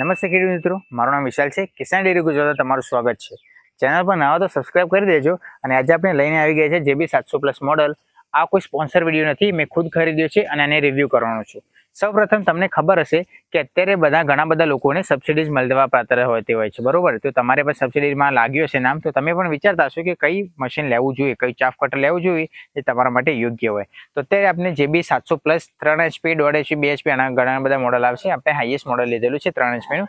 નમસ્તે ખેડૂત મિત્રો, મારું નામ વિશાલ છે. કિસાન ડેરી ગુજરાતમાં તમારું સ્વાગત છે. ચેનલ પર નવા તો સબસ્ક્રાઇબ કરી દેજો. અને આજે આપણે લઈને આવી ગયા છે JB 700+ મોડલ. આ કોઈ સ્પોન્સર વિડીયો નથી, મેં ખુદ ખરીદ્યો છે અને આને રિવ્યૂ કરવાનો છું. સૌપ્રથમ તમને ખબર હશે કે અત્યારે ઘણા બધા લોકોને સબસિડીઝ મળવા પાત્ર હોતી હોય છે, બરોબર? તો તમારે પણ સબસિડીમાં લાગ્યું હશે નામ, તો તમે પણ વિચારતા હશો કે કઈ મશીન લેવું જોઈએ, કઈ ચાફ કટર લેવું જોઈએ એ તમારા માટે યોગ્ય હોય. તો અત્યારે આપણે JB 700+ 3 HP, 1.5 HP, 2 HP આના ઘણા બધા મોડલ આવશે. આપણે હાઈએસ્ટ મોડલ લીધેલું છે 3 HP નું.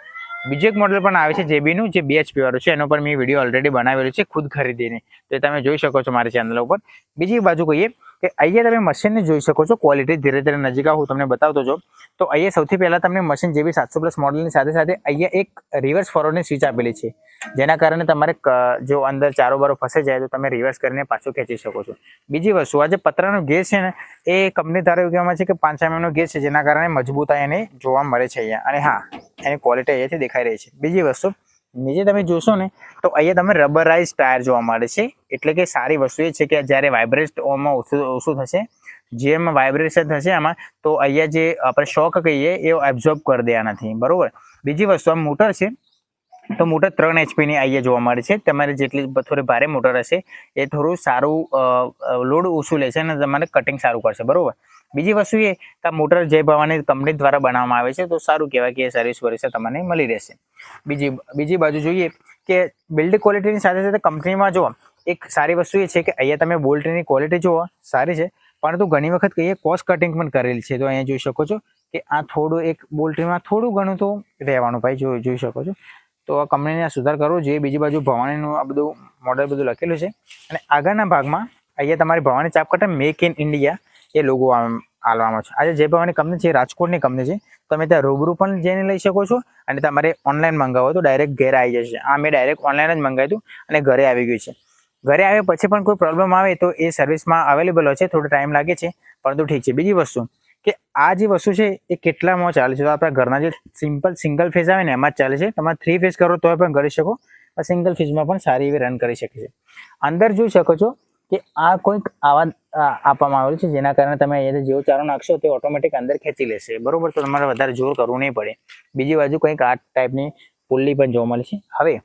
બીજું એક મોડલ પણ આવે છે JB નું, જે 2 HP વાળું છે. એનો પર મેં વિડીયો ઓલરેડી બનાવેલું છે ખુદ ખરીદીને, તો તમે જોઈ શકો છો મારી ચેનલ ઉપર. બીજી બાજુ કહીએ કે અહીંયા તમે મશીનને જોઈ શકો છો, ક્વોલિટી ધીરે ધીરે નજીક હું તમને બતાવતો જાઉં. તો અહીંયા સૌથી પહેલા તમને મશીન JB 700+ મોડલની સાથે સાથે અહીંયા એક રિવર્સ ફોરવર્ડની સ્વિચ આપેલી છે, જેના કારણે તમારે જો અંદર ચારો બારો ફસાઈ જાય તો તમે રિવર્સ કરીને પાછું ખેંચી શકો છો. બીજી વસ્તુ, આ જે પતરાનો ગેસ છે ને, એ કંપની દ્વારા કહેવામાં છે કે 5 mm નો ગેસ છે, જેના કારણે મજબૂતાઈ એને જોવા મળે છે અહીંયા. અને હા, એની ક્વોલિટી અહીંયાથી દેખાઈ રહી છે. બીજી વસ્તુ, નીચે તમે જોશો ને તો અહીંયા તમે રબરાઇઝ ટાયર જોવા મળે છે. એટલે કે સારી વસ્તુ એ છે કે જ્યારે વાઇબ્રેટ ઓમાં ઓછું થશે, જેમ વાઇબ્રેશન થશે આમાં, તો અહીંયા જે આપણે શોક કહીએ એ એબ્ઝોર્બ કરી દે નથી, બરોબર? બીજી વસ્તુ, આ મોટર છે તો મોટર 3 HP ની અહીંયા જોવા મળે છે. તમારે જેટલી થોડી ભારે મોટર હશે એ થોડું સારું લોડ ઓછું લેશે અને તમારે કટિંગ સારું કરશે, બરોબર? બીજી વસ્તુ એ કે આ મોટર જય ભવાની કંપની દ્વારા બનાવવામાં આવે છે, તો સારું કહેવાય કે સર્વિસ વર્વિસ તમને મળી રહેશે. બીજી બાજુ જોઈએ કે બિલ્ડ ક્વોલિટીની સાથે સાથે કંપનીમાં જો એક સારી વસ્તુ એ છે કે અહીંયા તમે બોલ્ટની ક્વોલિટી જુઓ, સારી છે, પરંતુ ઘણી વખત કહીએ કોસ્ટ કટિંગ પણ કરેલ છે. તો અહીંયા જોઈ શકો છો કે આ થોડું એક બોલ્ટમાં થોડું ઘણું તો રહેવાનું ભાઈ, જોઈ શકો છો. તો આ કંપનીને સુધાર કરવો જોઈએ. બીજી બાજુ ભવાનીનું આ બધું મોડલ બધું લખેલું છે. અને આગળના ભાગમાં અહીંયા તમારી Bhavani chaff cutter make in India એ લોગો આલવામાં છે. આજે જે ભવાની કંપની છે, રાજકોટની કંપની છે. તમે ત્યાં રૂબરૂ પણ જઈને લઈ શકો છો, અને તમારે ઓનલાઈન મંગાવો તો ડાયરેક્ટ ઘરે આવી જશે. આ મેં ડાયરેક્ટ ઓનલાઈન જ મંગાવ્યું હતું અને ઘરે આવી ગયું છે. ઘરે આવ્યા પછી પણ કોઈ પ્રોબ્લેમ આવે તો એ સર્વિસમાં અવેલેબલ હોય છે. થોડો ટાઈમ લાગે છે, પરંતુ ઠીક છે. બીજી વસ્તુ કે આ જે વસ્તુ છે એ કેટલામાં ચાલે છે, તો આપણા ઘરના જે સિંગલ ફેઝ આવે ને એમાં જ ચાલે છે. તમારે 3 ફેઝ કરો તો પણ કરી શકો, સિંગલ ફેઝમાં પણ સારી એવી રન કરી શકે છે. અંદર જોઈ શકો છો કે આ કોઈક આવા આપવામાં આવેલું છે, જેના કારણે તમે અહીંયા જેવો ચારો નાખશો તે ઓટોમેટિક અંદર ખેંચી લેશે, બરોબર? તો તમારે વધારે જોર કરવું નહીં પડે. બીજી બાજુ કંઈક આ ટાઈપની પુલ્લી પણ જોવા મળે છે. હવે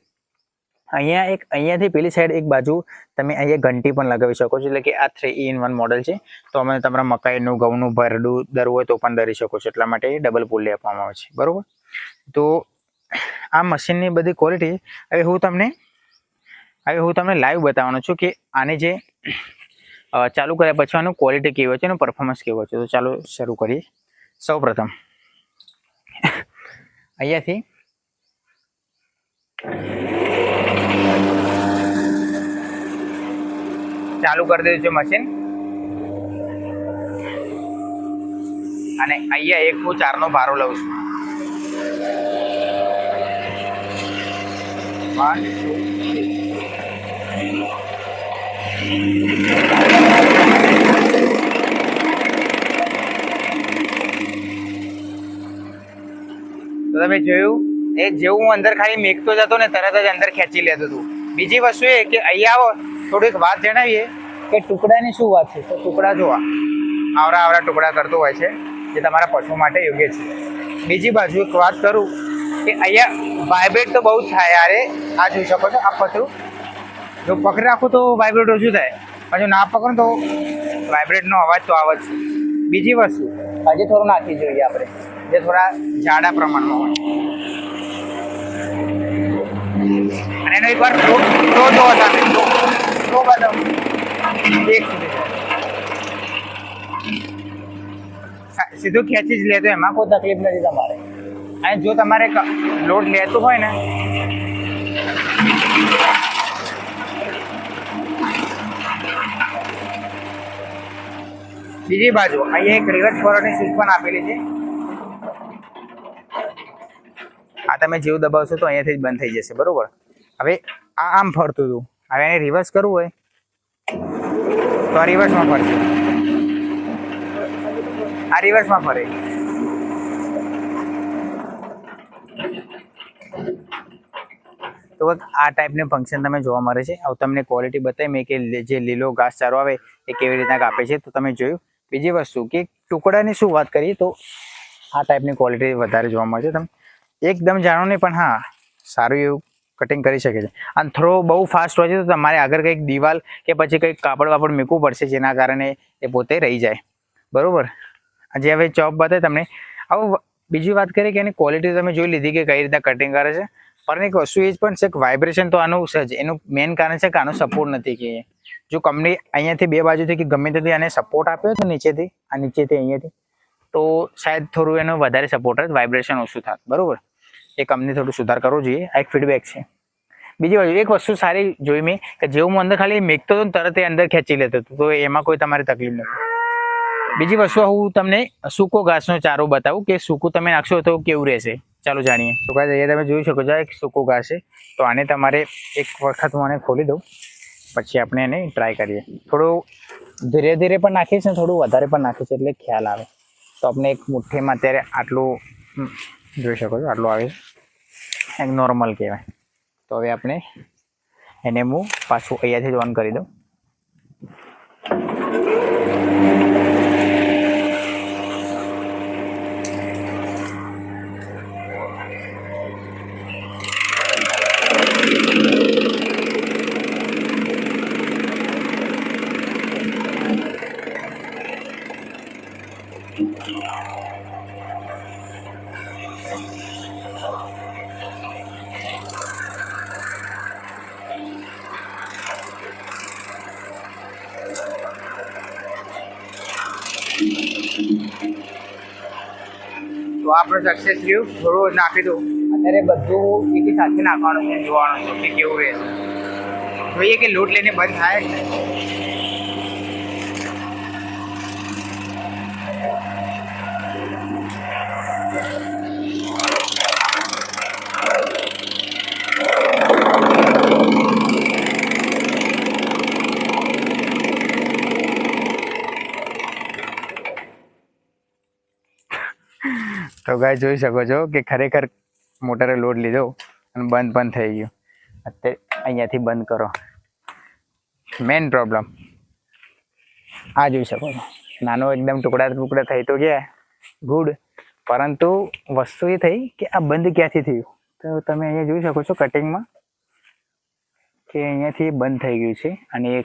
અહીંયાથી પેલી સાઈડ એક બાજુ તમે અહીંયા ઘંટી પણ લગાવી શકો છો, એટલે કે આ 3-in-1 મોડલ છે. તો અમે તમારા મકાઈનું, ઘઉંનું ભરડું દરવું હોય તો પણ દરી શકો છો, એટલા માટે ડબલ પુલ્લી આપવામાં આવે છે, બરોબર? તો આ મશીનની બધી ક્વોલિટી હવે હું તમને લાઈવ બતાવવાનો છું કે આને જે ચાલુ કર્યા પછી આનું ક્વોલિટી કેવું છે, એનું પરફોર્મન્સ કેવું છે. તો ચાલો શરૂ કરીએ. સૌપ્રથમ અહીંયાથી ચાલુ કરી દીધું છે મશીન, અને અહીંયા એક હું 4 નો ભારો લઉં છું. 1 2 તો તમે જોયું, એ જેવું હું અંદર ખાલી મેકતો જતો ને તરત જ અંદર ખેંચી લેતો હતું. બીજી વસ્તુ એ કે અહીંયા આવો થોડીક વાત જણાવીએ કે ટુકડાની શું વાત છે. તો ટુકડા જોવા આવરા ટુકડા કરતો હોય છે, જે તમારા પશુ માટે યોગ્ય છે. બીજી બાજુ એક વાત કરું કે અહીંયા વાઇબ્રેટ તો બહુ જ થાય યારે. આ જોઈ શકો છો, આ પતરું જો પકડી રાખું તો વાઇબ્રેટ ઓછું થાય, પણ જો ના પકડું તો વાઇબ્રેટનો અવાજ તો આવે જ છે. બીજી વસ્તુ હજી થોડું નાખી જોઈએ આપણે, જે થોડા જાડા પ્રમાણમાં હોય. અને એનો એકવાર ફ્લો જોવો તમે, ફ્લો બતાવો એક સીધું ખેંચી જ લે, તો એમાં કોઈ તકલીફ નથી તમારે. અને જો તમારે લોડ લેતું હોય ને, બીજી બાજુ અહીંયા એક રિવર્સ ફોરવર્ડની સ્વિચ પણ આપેલી છે. આ તમે જેવું દબાવશો તો અહીંયાથી જ બંધ થઈ જશે, બરોબર? હવે આ આમ ફરતું હતું, હવે એને રિવર્સ કરવું હોય તો આ રિવર્સમાં ફરશે, આ રિવર્સમાં ફરે. તો આ ટાઈપનું ફંક્શન તમે જોવા મળે છે. હવે તમને ક્વોલિટી બતાવી મેં કે જે લીલો ઘાસચારો આવે એ કેવી રીતના કાપે છે, તો તમે જોયું. બીજી વસ્તુ કે ટુકડાની શું વાત કરીએ તો આ ટાઈપની ક્વોલિટી વધારે જોવા મળે છે. તમે એકદમ જાણો નહીં, પણ હા સારું એવું કટિંગ કરી શકે છે. અને થ્રો બહુ ફાસ્ટ હોય છે તો તમારે આગળ કંઈક દિવાલ કે પછી કંઈક કાપડ વાપડ મૂકવું પડશે, જેના કારણે એ પોતે રહી જાય. બરોબર. આજે હવે ચોપ બતાવે તમને. હવે બીજી વાત કરીએ કે એની ક્વોલિટી તમે જોઈ લીધી કે કઈ રીતે કટિંગ કરે છે, પણ એક વસ્તુ એ જ પણ છે કે વાઇબ્રેશન તો આનું છે જ. એનું મેઇન કારણ છે કે આનો સપોર્ટ નથી. કે જો કંપની અહીંયાથી બે બાજુથી કે ગમે તેથી આને સપોર્ટ આપ્યો તો નીચેથી, આ નીચેથી અહીંયાથી, તો શાયદ થોડું એનો વધારે સપોર્ટ જ, વાઇબ્રેશન ઓછું થાય. બરોબર. એ કંપની થોડું સુધાર કરવો જોઈએ. આ એક ફીડબેક છે. બીજી બાજુ એક વસ્તુ સારી જોઈ મેં કે જેવું હું અંદર ખાલી મેકતો હતો ને તરત એ અંદર ખેંચી લેતો હતો, તો એમાં કોઈ તમારે તકલીફ નથી. બીજી વસ્તુ હું તમને સૂકો ઘાસનો ચારો બતાવું કે સૂકું તમે નાખશો તો કેવું રહેશે. ચાલો જાણીએ. તો ગાઈસ અહીંયા તમે જોઈ શકો છો એક સૂકો ઘાસ છે. તો આને તમારે એક વખત હું આને ખોલી દઉં, પછી આપણે એને ટ્રાય કરીએ. થોડું ધીરે ધીરે પણ નાખીશ ને થોડું વધારે પણ નાખીશ એટલે ખ્યાલ આવે. તો આપણે એક મુઠ્ઠીમાં અત્યારે આટલું જોઈ શકો છો, આટલું આવે છે. એક નોર્મલ કહેવાય. તો હવે આપણે એને હું પાછું અહીંયાથી જ ઓન કરી દઉં. તો આપણે સક્સેસ રહ્યું. થોડું નાખી દઉં. અત્યારે બધું એકી સાથે નાખવાનું છે, જોવાનું છે કે કેવું રહેશે. જોઈએ કે લોટ લઈને બંધ થાય જ ને. તો ગાય જોઈ શકો છો કે ખરેખર મોટરે લોડ લીધો અને બંધ પણ થઈ ગયું. અત્યારે અહીંયાથી બંધ કરો. મેઇન પ્રોબ્લેમ આ જોઈ શકો છો, નાનો એકદમ ટુકડા થઈ તો ગયા ગુડ, પરંતુ વસ્તુ એ થઈ કે આ બંધ ક્યાંથી થયું. તો તમે અહીંયા જોઈ શકો છો કટિંગમાં કે અહીંયાથી બંધ થઈ ગયું છે. અને એ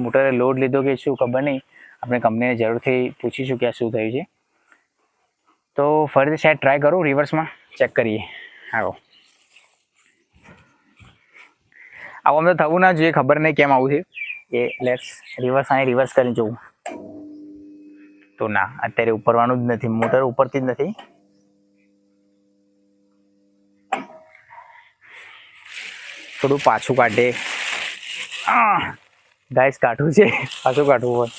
મોટરે લોડ લીધો કે શું ખબર નહીં. આપણે કંપનીને જરૂરથી પૂછીશું કે આ શું થયું છે. તો ફરીથી સાઈડ ટ્રાય કરું, રિવર્સમાં ચેક કરીએ. આવો આવું અમને થવું ના જોઈએ, ખબર નહીં કેમ આવું છે. એ લેટ્સ રિવર્સ કરીને જોવું. તો ના, અત્યારે ઉપરવાનું જ નથી, મોટર ઉપરથી જ નથી. થોડું પાછું કાઢે. ગાઈસ કાઢવું છે, પાછું કાઢવું હોય.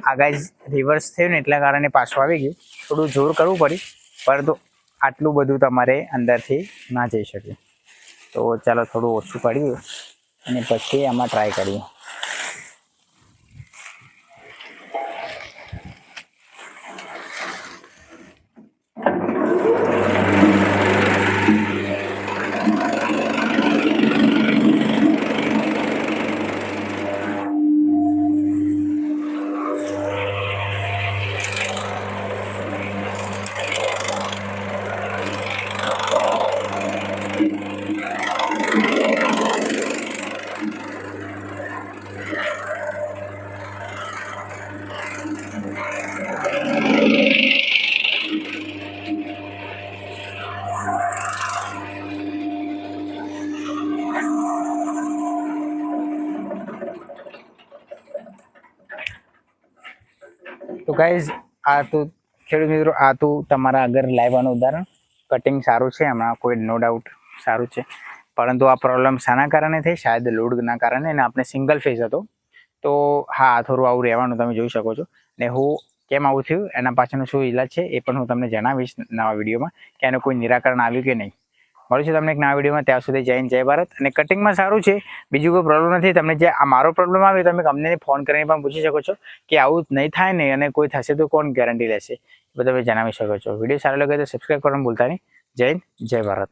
આ ગાઈસ રિવર્સ થયું ને એટલા કારણે પાછું આવી ગયું. થોડું જોર કરવું પડ્યું, પરંતુ આટલું બધું તમારે અંદરથી ના જઈ શકે. તો ચાલો થોડું ઓછું કરીએ અને પછી આમાં ટ્રાય કરીએ. તો ગાઈઝ આ તો ખેડૂત મિત્રો, આ તો તમારા આગળ લાવવાનું ઉદાહરણ. કટિંગ સારું છે હમણાં, કોઈ નો ડાઉટ સારું છે. પરંતુ આ પ્રોબ્લેમ શાના કારણે થઈ? શાયદ લોડના કારણે. અને આપણે સિંગલ ફેઝ હતો. તો હા, થોડું આવું રહેવાનું તમે જોઈ શકો છો. ને હું કેમ આવું થયું એના પાછળનું શું ઈલાજ છે એ પણ હું તમને જણાવીશ નવા વિડીયોમાં, કે એનું કોઈ નિરાકરણ આવ્યું કે નહીં. મળીશું તમને એક નવા વિડીયોમાં. ત્યાં સુધી જય હિન્દ, જય ભારત. અને કટિંગમાં સારું છે, બીજું કોઈ પ્રોબ્લેમ નથી. તમને જે આ મારો પ્રોબ્લેમ આવે તમે કંપનીને ફોન કરીને પણ પૂછી શકો છો કે આવું નહીં થાય ને, અને કોઈ થશે તો કોણ ગેરંટી લેશે, એ બધું તમે જણાવી શકો છો. વિડીયો સારો લાગે તો સબસ્ક્રાઈબ કરવાનું ભૂલતા નહીં. જય હિન્દ, જય ભારત.